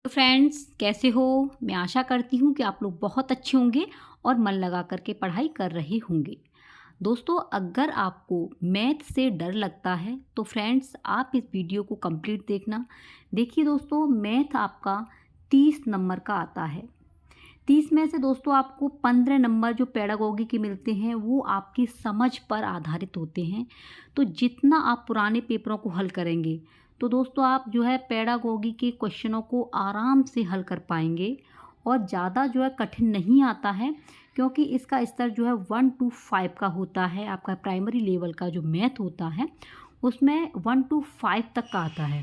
तो फ्रेंड्स, कैसे हो? मैं आशा करती हूँ कि आप लोग बहुत अच्छे होंगे और मन लगा कर के पढ़ाई कर रहे होंगे। दोस्तों, अगर आपको मैथ से डर लगता है तो फ्रेंड्स आप इस वीडियो को कंप्लीट देखना। देखिए दोस्तों, मैथ आपका 30 नंबर का आता है। 30 में से दोस्तों आपको 15 नंबर जो पेडागोगी के मिलते हैं वो आपकी समझ पर आधारित होते हैं। तो जितना आप पुराने पेपरों को हल करेंगे तो दोस्तों आप जो है पेडागोगी के क्वेश्चनों को आराम से हल कर पाएंगे और ज़्यादा जो है कठिन नहीं आता है, क्योंकि इसका स्तर जो है 1 to 5 का होता है। आपका प्राइमरी लेवल का जो मैथ होता है उसमें 1 to 5 तक का आता है।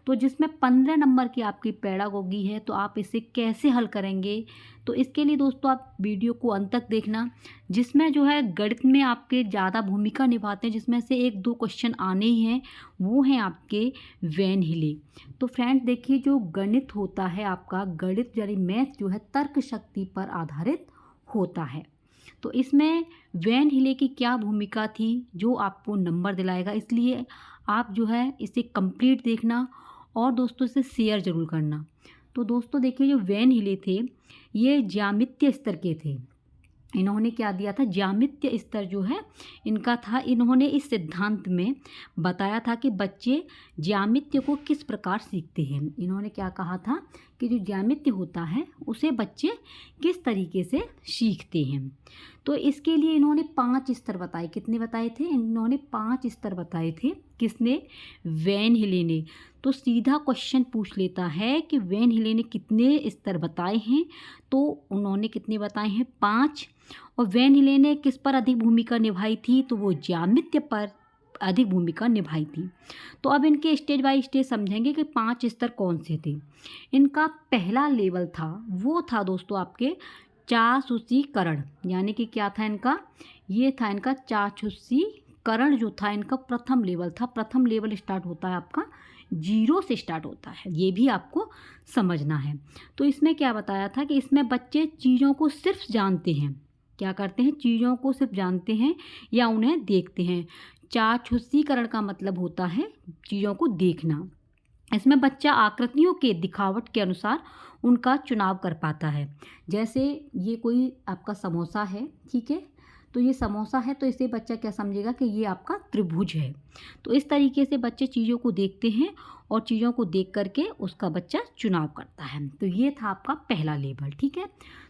तो जिसमें 15 नंबर की आपकी पेडागोगी है, तो आप इसे कैसे हल करेंगे? तो इसके लिए दोस्तों आप वीडियो को अंत तक देखना। जिसमें जो है गणित में आपके ज़्यादा भूमिका निभाते हैं, जिसमें से 1-2 क्वेश्चन आने ही हैं, वो हैं आपके वैन हिले। तो फ्रेंड्स देखिए, जो गणित होता है आपका, गणित यानी मैथ जो है तर्क शक्ति पर आधारित होता है। तो इसमें वैन हिले की क्या भूमिका थी जो आपको नंबर दिलाएगा, इसलिए आप जो है इसे कंप्लीट देखना और दोस्तों से शेयर ज़रूर करना। तो दोस्तों देखिए, जो वैन हिले थे ये ज्यामितीय स्तर के थे। इन्होंने क्या दिया था, ज्यामितीय स्तर जो है इनका था। इन्होंने इस सिद्धांत में बताया था कि बच्चे ज्यामिति को किस प्रकार सीखते हैं। इन्होंने क्या कहा था कि जो ज्यामिति होता है उसे बच्चे किस तरीके से सीखते हैं। तो इसके लिए इन्होंने 5 स्तर बताए। कितने बताए थे? इन्होंने 5 स्तर बताए थे। किसने? वैन हिले ने। तो सीधा क्वेश्चन पूछ लेता है कि वैन हिले ने कितने स्तर बताए हैं, तो उन्होंने कितने बताए हैं? 5। और वैन हिले ने किस पर अधिक भूमिका निभाई थी? तो वो ज्यामिति पर अधिक भूमिका निभाई थी। तो अब इनके स्टेज बाय स्टेज समझेंगे कि 5 स्तर कौन से थे। इनका पहला लेवल था, वो था दोस्तों आपके चाक्षुषीकरण। यानी कि क्या था इनका? ये था इनका चाक्षुषीकरण जो था इनका प्रथम लेवल था। प्रथम लेवल स्टार्ट होता है आपका 0 से स्टार्ट होता है, ये भी आपको समझना है। तो इसमें क्या बताया था कि इसमें बच्चे चीज़ों को सिर्फ जानते हैं। क्या करते हैं? चीज़ों को सिर्फ जानते हैं या उन्हें देखते हैं। चाक्षुषीकरण का मतलब होता है चीज़ों को देखना। इसमें बच्चा आकृतियों के दिखावट के अनुसार उनका चुनाव कर पाता है। जैसे ये कोई आपका समोसा है, ठीक है, तो ये समोसा है, तो इसे बच्चा क्या समझेगा कि ये आपका त्रिभुज है। तो इस तरीके से बच्चे चीज़ों को देखते हैं और चीज़ों को देख करके उसका बच्चा चुनाव करता है। तो ये था आपका पहला लेवल, ठीक है।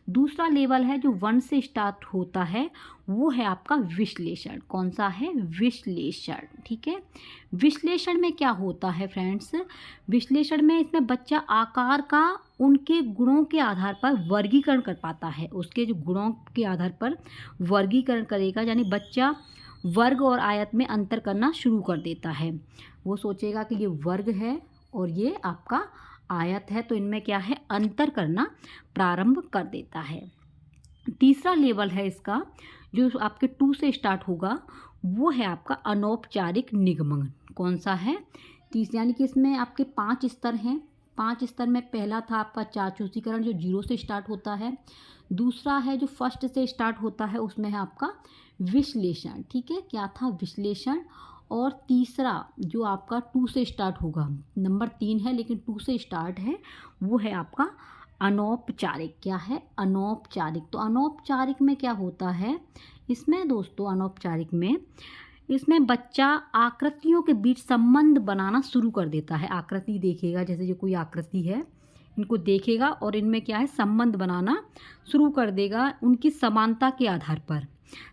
दूसरा लेवल है जो 1 से स्टार्ट होता है, वो है आपका विश्लेषण। कौन सा है? विश्लेषण, ठीक है। विश्लेषण में क्या होता है फ्रेंड्स? विश्लेषण में इसमें बच्चा आकार का उनके गुणों के आधार पर वर्गीकरण कर पाता है। उसके जो गुणों के आधार पर वर्गीकरण करेगा, यानी बच्चा वर्ग और आयत में अंतर करना शुरू कर देता है। वो सोचेगा कि ये वर्ग है और ये आपका आयत है, तो इनमें क्या है? अंतर करना प्रारंभ कर देता है। तीसरा लेवल है इसका जो आपके 2 से स्टार्ट होगा, वो है आपका अनौपचारिक निगमन। कौन सा है? यानी कि इसमें आपके 5 स्तर हैं। 5 स्तर में पहला था आपका चाक्षुषीकरण जो 0 से स्टार्ट होता है। दूसरा है जो 1 से स्टार्ट होता है, उसमें है आपका विश्लेषण, ठीक है। क्या था? विश्लेषण। और तीसरा जो आपका 2 से स्टार्ट होगा, नंबर 3 है लेकिन 2 से स्टार्ट है, वो है आपका अनौपचारिक। क्या है? अनौपचारिक। तो अनौपचारिक में क्या होता है? इसमें दोस्तों अनौपचारिक में इसमें बच्चा आकृतियों के बीच संबंध बनाना शुरू कर देता है। आकृति देखेगा, जैसे जो कोई आकृति है, इनको देखेगा और इनमें क्या है? संबंध बनाना शुरू कर देगा उनकी समानता के आधार पर।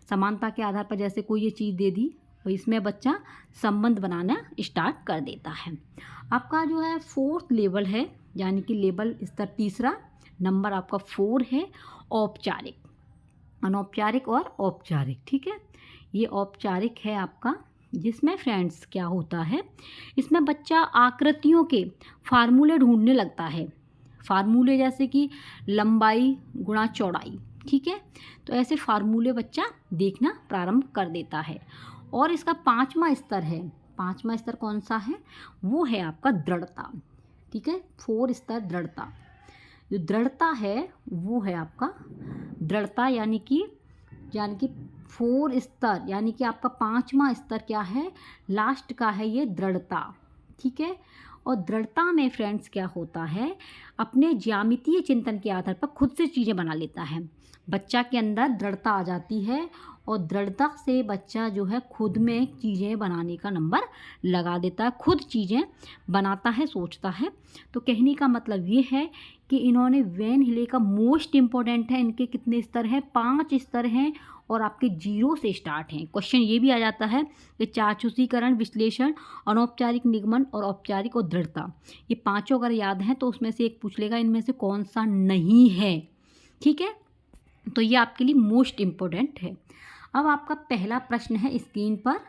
समानता के आधार पर जैसे कोई ये चीज़ दे दी, तो इसमें बच्चा संबंध बनाना स्टार्ट कर देता है। आपका जो है 4th लेवल है, यानी कि लेवल स्तर तीसरा, नंबर आपका 4 है, औपचारिक। अनौपचारिक और औपचारिक, ठीक है। ये औपचारिक है आपका, जिसमें फ्रेंड्स क्या होता है, इसमें बच्चा आकृतियों के फार्मूले ढूंढने लगता है। फार्मूले जैसे कि लंबाई गुणा चौड़ाई, ठीक है। तो ऐसे फार्मूले बच्चा देखना प्रारंभ कर देता है। और इसका 5वां स्तर है। 5वां स्तर कौन सा है? वो है आपका दृढ़ता, ठीक है। 4 स्तर दृढ़ता। जो दृढ़ता है वो है आपका दृढ़ता, यानी कि 4 स्तर, यानी कि आपका 5वां स्तर क्या है? लास्ट का है ये दृढ़ता, ठीक है। और दृढ़ता में फ्रेंड्स क्या होता है, अपने ज्यामितीय चिंतन के आधार पर खुद से चीज़ें बना लेता है। बच्चा के अंदर दृढ़ता आ जाती है और दृढ़ता से बच्चा जो है खुद में चीज़ें बनाने का नंबर लगा देता है, खुद चीज़ें बनाता है, सोचता है। तो कहने का मतलब ये है कि इन्होंने वैन हिले का मोस्ट इम्पोर्टेंट है, इनके कितने स्तर हैं, 5 स्तर हैं और आपके 0 से स्टार्ट हैं। क्वेश्चन ये भी आ जाता है कि चाक्षुषीकरण, विश्लेषण, अनौपचारिक निगमन और औपचारिक और दृढ़ता, ये पाँचों अगर याद हैं तो उसमें से एक पूछ लेगा इनमें से कौन सा नहीं है। ठीक है, तो ये आपके लिए मोस्ट इम्पोर्टेंट है। अब आपका पहला प्रश्न है स्क्रीन पर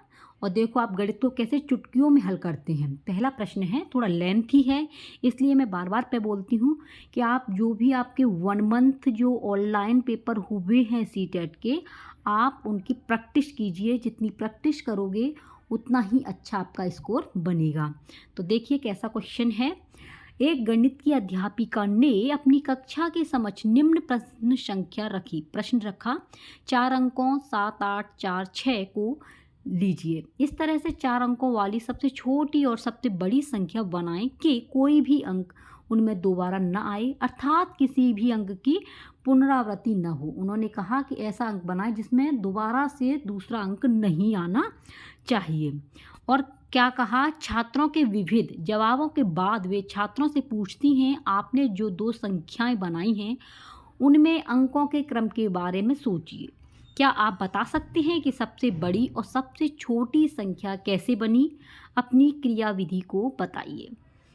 और देखो आप गणित को कैसे चुटकियों में हल करते हैं। पहला प्रश्न है, थोड़ा लेंथी है इसलिए मैं बार बार पे बोलती हूँ कि आप जो भी आपके 1 मंथ जो ऑनलाइन पेपर हुए हैं सीटेट के, आप उनकी प्रैक्टिस कीजिए। जितनी प्रैक्टिस करोगे उतना ही अच्छा आपका स्कोर बनेगा। तो देखिए कैसा क्वेश्चन है। एक गणित की अध्यापिका ने अपनी कक्षा के समक्ष निम्न प्रश्न रखा। 4 अंकों 7, 8, 4, 6 को लीजिए। इस तरह से 4 अंकों वाली सबसे छोटी और सबसे बड़ी संख्या बनाएं कि कोई भी अंक उनमें दोबारा न आए, अर्थात किसी भी अंक की पुनरावृत्ति न हो। उन्होंने कहा कि ऐसा अंक बनाएं जिसमें दोबारा से दूसरा अंक नहीं आना चाहिए। और क्या कहा, छात्रों के विविध जवाबों के बाद वे छात्रों से पूछती हैं, आपने जो 2 संख्याएं बनाई हैं उनमें अंकों के क्रम के बारे में सोचिए। क्या आप बता सकते हैं कि सबसे बड़ी और सबसे छोटी संख्या कैसे बनी? अपनी क्रियाविधि को बताइए।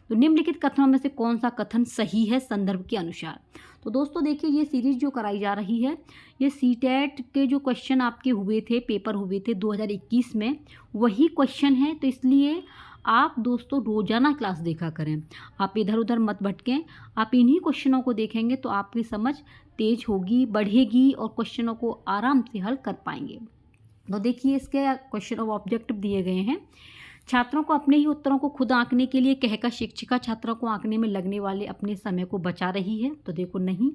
तो निम्नलिखित कथनों में से कौन सा कथन सही है संदर्भ के अनुसार? तो दोस्तों देखिए, ये सीरीज जो कराई जा रही है, ये सीटेट के जो क्वेश्चन आपके हुए थे, पेपर हुए थे 2021 में, वही क्वेश्चन है। तो इसलिए आप दोस्तों रोजाना क्लास देखा करें, आप इधर उधर मत भटकें। आप इन्हीं क्वेश्चनों को देखेंगे तो आपकी समझ तेज होगी, बढ़ेगी और क्वेश्चनों को आराम से हल कर पाएंगे। तो देखिए इसके क्वेश्चन और ऑब्जेक्टिव दिए गए हैं। छात्रों को अपने ही उत्तरों को खुद आंकने के लिए कहकर शिक्षिका छात्रों को आंकने में लगने वाले अपने समय को बचा रही है। तो देखो नहीं,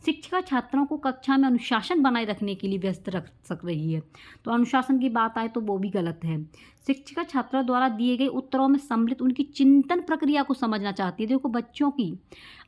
शिक्षिका छात्रों को कक्षा में अनुशासन बनाए रखने के लिए व्यस्त रख सक रही है। तो अनुशासन की बात आए तो वो भी गलत है। शिक्षिका छात्रों द्वारा दिए गए उत्तरों में सम्मिलित उनकी चिंतन प्रक्रिया को समझना चाहती है। देखो बच्चों की,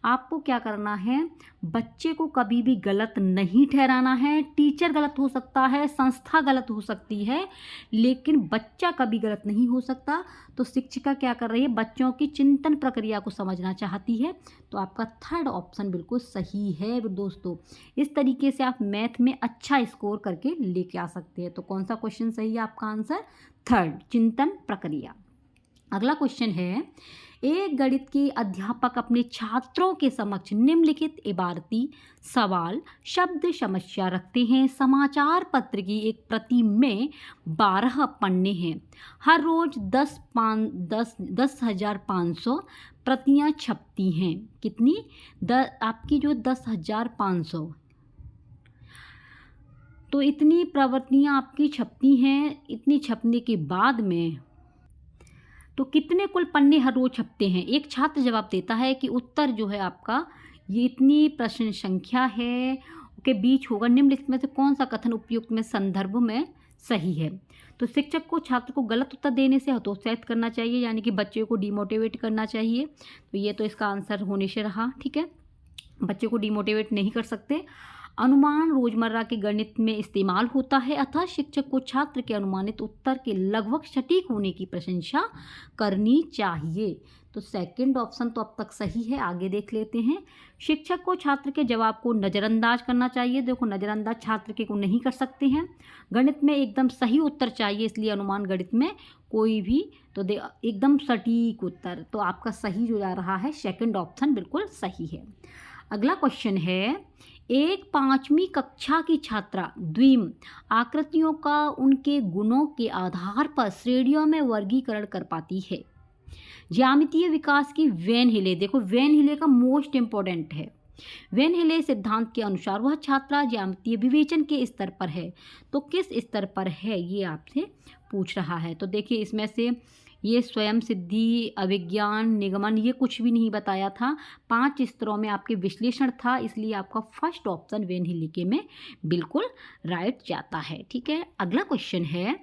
आपको क्या करना है, बच्चे को कभी भी गलत नहीं ठहराना है। टीचर गलत हो सकता है, संस्था गलत हो सकती है, लेकिन बच्चा कभी गलत नहीं हो सकता। तो शिक्षिका क्या कर रही है, बच्चों की चिंतन प्रक्रिया को समझना चाहती है। तो आपका थर्ड ऑप्शन बिल्कुल सही है दोस्तों। इस तरीके से आप मैथ में अच्छा स्कोर करके लेके आ सकते हैं। तो कौन सा क्वेश्चन सही है? आपका आंसर थर्ड, चिंतन प्रक्रिया। अगला क्वेश्चन है, एक गणित के अध्यापक अपने छात्रों के समक्ष निम्नलिखित इबारती सवाल, शब्द, समस्या रखते हैं। समाचार पत्र की एक प्रति में 12 पन्ने हैं। हर रोज 10,500 प्रतियां छपती हैं। कितनी? आपकी जो 10,500, तो इतनी प्रवृत्तियां आपकी छपती हैं। इतनी छपने के बाद में तो कितने कुल पन्ने हर रोज छपते हैं? एक छात्र जवाब देता है कि उत्तर जो है आपका ये इतनी प्रश्न संख्या है के बीच होगा। निम्नलिखित में से कौन सा कथन उपयुक्त में संदर्भ में सही है? तो शिक्षक को छात्र को गलत उत्तर देने से हतोत्साहित करना चाहिए, यानी कि बच्चे को डिमोटिवेट करना चाहिए। तो ये तो इसका आंसर होने से रहा। ठीक है, बच्चे को डिमोटिवेट नहीं कर सकते। अनुमान रोजमर्रा के गणित में इस्तेमाल होता है, अतः शिक्षक को छात्र के अनुमानित उत्तर के लगभग सटीक होने की प्रशंसा करनी चाहिए। तो सेकंड ऑप्शन तो अब तक सही है। आगे देख लेते हैं। शिक्षक को छात्र के जवाब को नज़रअंदाज करना चाहिए। देखो नज़रअंदाज छात्र के को नहीं कर सकते हैं। गणित में एकदम सही उत्तर चाहिए, इसलिए अनुमान गणित में कोई भी तो एकदम सटीक उत्तर। तो आपका सही जो जा रहा है सेकंड ऑप्शन बिल्कुल सही है। अगला क्वेश्चन है, एक 5वीं कक्षा की छात्रा द्विम आकृतियों का उनके गुणों के आधार पर श्रेणियों में वर्गीकरण कर पाती है। ज्यामितीय विकास की वैन हिले, देखो वैन हिले का मोस्ट इम्पोर्टेंट है। वैन हिले सिद्धांत के अनुसार वह छात्रा ज्यामितीय विवेचन के स्तर पर है। तो किस स्तर पर है ये आपसे पूछ रहा है। तो देखिए इसमें से ये स्वयं सिद्धि, अभिज्ञान, निगमन, ये कुछ भी नहीं बताया था। 5 स्तरों में आपके विश्लेषण था, इसलिए आपका फर्स्ट ऑप्शन वैन हिले के में बिल्कुल राइट जाता है। ठीक है, अगला क्वेश्चन है,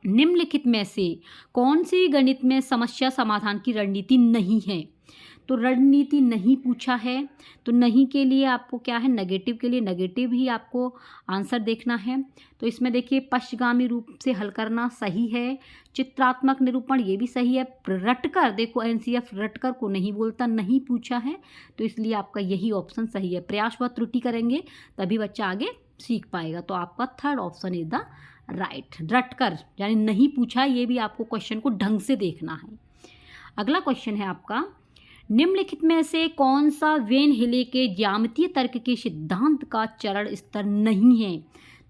निम्नलिखित में से कौन सी गणित में समस्या समाधान की रणनीति नहीं है? तो रणनीति नहीं पूछा है, तो नहीं के लिए आपको क्या है, नेगेटिव के लिए नेगेटिव ही आपको आंसर देखना है। तो इसमें देखिए पश्चगामी रूप से हल करना सही है, चित्रात्मक निरूपण ये भी सही है, रटकर देखो एनसीएफ रटकर को नहीं बोलता, नहीं पूछा है, तो इसलिए आपका यही ऑप्शन सही है। प्रयास व त्रुटि करेंगे तभी बच्चा आगे सीख पाएगा। तो आपका third option is the right. रटकर यानी नहीं पूछा, ये भी आपको क्वेश्चन को ढंग से देखना है। अगला क्वेश्चन है आपका, निम्नलिखित में से कौन सा वेन हिले के ज्यामितीय तर्क के सिद्धांत का चरण स्तर नहीं है?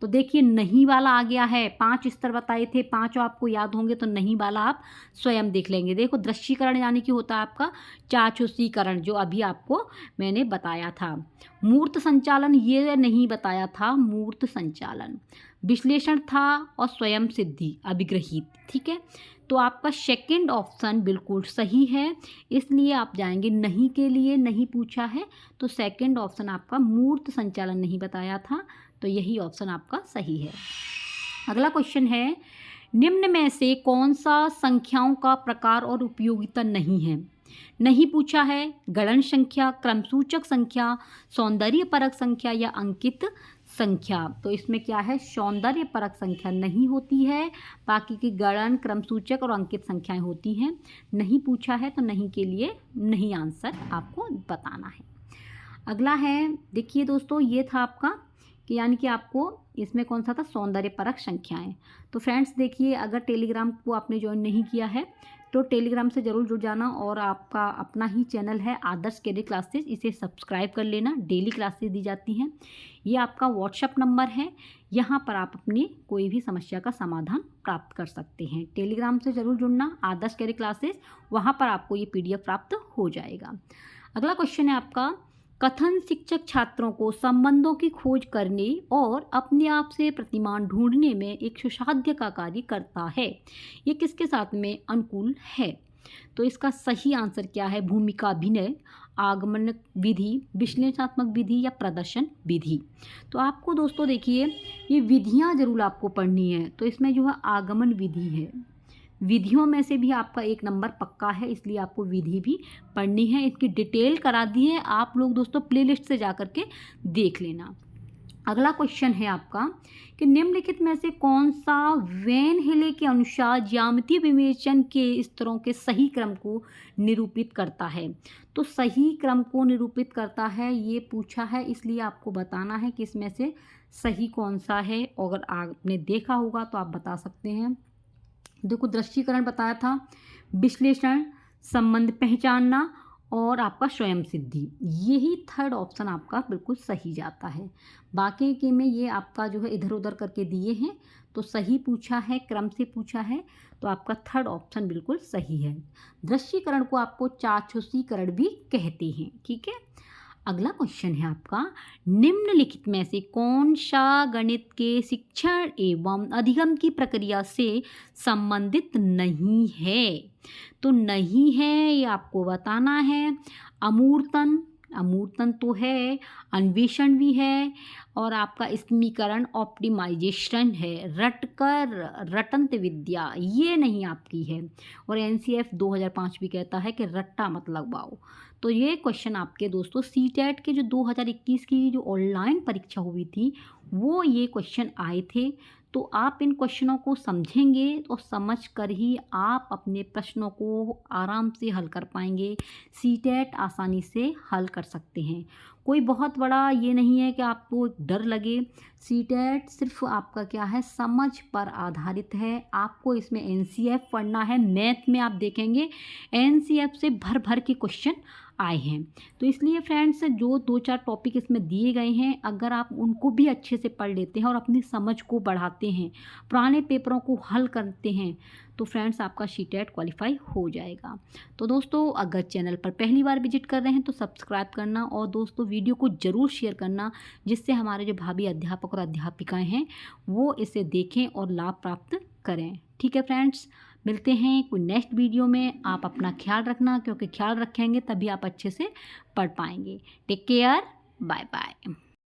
तो देखिए नहीं वाला आ गया है, 5 स्तर बताए थे, 5 आपको याद होंगे, तो नहीं वाला आप स्वयं देख लेंगे। देखो दृश्यीकरण यानी कि होता है आपका चाक्षुषीकरण, जो अभी आपको मैंने बताया था। मूर्त संचालन ये नहीं बताया था, मूर्त संचालन विश्लेषण था, और स्वयं सिद्धि अभिग्रहित। ठीक है, तो आपका सेकंड ऑप्शन बिल्कुल सही है, इसलिए आप जाएंगे नहीं के लिए। नहीं पूछा है तो सेकंड ऑप्शन आपका मूर्त संचालन नहीं बताया था, तो यही ऑप्शन आपका सही है। अगला क्वेश्चन है, निम्न में से कौन सा संख्याओं का प्रकार और उपयोगिता नहीं है? नहीं पूछा है, गणन संख्या, क्रमसूचक संख्या, सौंदर्य परक संख्या या अंकित संख्या। तो इसमें क्या है, सौंदर्य परक संख्या नहीं होती है, बाकी की गणन, क्रमसूचक और अंकित संख्याएं होती हैं। नहीं पूछा है तो नहीं के लिए नहीं आंसर आपको बताना है। अगला है, देखिए दोस्तों ये था आपका कि यानी कि आपको इसमें कौन सा था, सौंदर्य परक संख्याएं। तो फ्रेंड्स देखिए, अगर टेलीग्राम को आपने ज्वाइन नहीं किया है तो टेलीग्राम से ज़रूर जुड़ जाना, और आपका अपना ही चैनल है आदर्श कैडेट क्लासेस, इसे सब्सक्राइब कर लेना। डेली क्लासेस दी जाती हैं। ये आपका व्हाट्सएप नंबर है, यहाँ पर आप अपनी कोई भी समस्या का समाधान प्राप्त कर सकते हैं। टेलीग्राम से ज़रूर जुड़ना, आदर्श कैडेट क्लासेस, वहाँ पर आपको ये PDF प्राप्त हो जाएगा। अगला क्वेश्चन है आपका, कथन शिक्षक छात्रों को संबंधों की खोज करने और अपने आप से प्रतिमान ढूंढने में एक सुसाध्य का कार्य करता है। ये किसके साथ में अनुकूल है? तो इसका सही आंसर क्या है, भूमिका अभिनय, आगमन विधि, विश्लेषणात्मक विधि या प्रदर्शन विधि। तो आपको दोस्तों देखिए ये विधियां जरूर आपको पढ़नी है, तो इसमें जो है आगमन विधि है। विधियों में से भी आपका 1 नंबर पक्का है, इसलिए आपको विधि भी पढ़नी है। इसकी डिटेल करा दी है, आप लोग दोस्तों प्लेलिस्ट से जा कर के देख लेना। अगला क्वेश्चन है आपका कि निम्नलिखित में से कौन सा वेन हिले के अनुसार ज्यामितीय विवेचन के स्तरों के सही क्रम को निरूपित करता है? तो सही क्रम को निरूपित करता है ये पूछा है, इसलिए आपको बताना है कि इसमें से सही कौन सा है। अगर आपने देखा होगा तो आप बता सकते हैं। देखो दृश्यीकरण बताया था, विश्लेषण, संबंध पहचानना और आपका स्वयं सिद्धि, यही थर्ड ऑप्शन आपका बिल्कुल सही जाता है। बाकी के में ये आपका जो है इधर उधर करके दिए हैं, तो सही पूछा है, क्रम से पूछा है, तो आपका थर्ड ऑप्शन बिल्कुल सही है। दृश्यीकरण को आपको चाक्षुषीकरण भी कहते हैं। ठीक है, अगला क्वेश्चन है आपका, निम्नलिखित में से कौन सा गणित के शिक्षण एवं अधिगम की प्रक्रिया से संबंधित नहीं है? तो नहीं है ये आपको बताना है। अमूर्तन, अमूर्तन तो है, अन्वेषण भी है, और आपका स्मीकरण ऑप्टिमाइजेशन है। रटकर, रटंत विद्या ये नहीं आपकी है, और NCF 2005 भी कहता है कि रट्टा मत लगवाओ। तो ये क्वेश्चन आपके दोस्तों CTET के जो 2021 की जो ऑनलाइन परीक्षा हुई थी वो ये क्वेश्चन आए थे। तो आप इन क्वेश्चनों को समझेंगे तो समझ कर ही आप अपने प्रश्नों को आराम से हल कर पाएंगे। CTET आसानी से हल कर सकते हैं, कोई बहुत बड़ा ये नहीं है कि आपको डर लगे। CTET सिर्फ आपका क्या है, समझ पर आधारित है। आपको इसमें NCF पढ़ना है। मैथ में आप देखेंगे NCF से भर भर के क्वेश्चन आए हैं, तो इसलिए फ्रेंड्स जो 2-4 टॉपिक इसमें दिए गए हैं, अगर आप उनको भी अच्छे से पढ़ लेते हैं और अपनी समझ को बढ़ाते हैं, पुराने पेपरों को हल करते हैं, तो फ्रेंड्स आपका CTET क्वालिफाई हो जाएगा। तो दोस्तों अगर चैनल पर पहली बार विजिट कर रहे हैं तो सब्सक्राइब करना, और दोस्तों वीडियो को ज़रूर शेयर करना, जिससे हमारे जो भाभी अध्यापक और अध्यापिकाएँ हैं वो इसे देखें और लाभ प्राप्त करें। ठीक है फ्रेंड्स, मिलते हैं कोई नेक्स्ट वीडियो में। आप अपना ख्याल रखना, क्योंकि ख्याल रखेंगे तभी आप अच्छे से पढ़ पाएंगे। Take care, bye bye.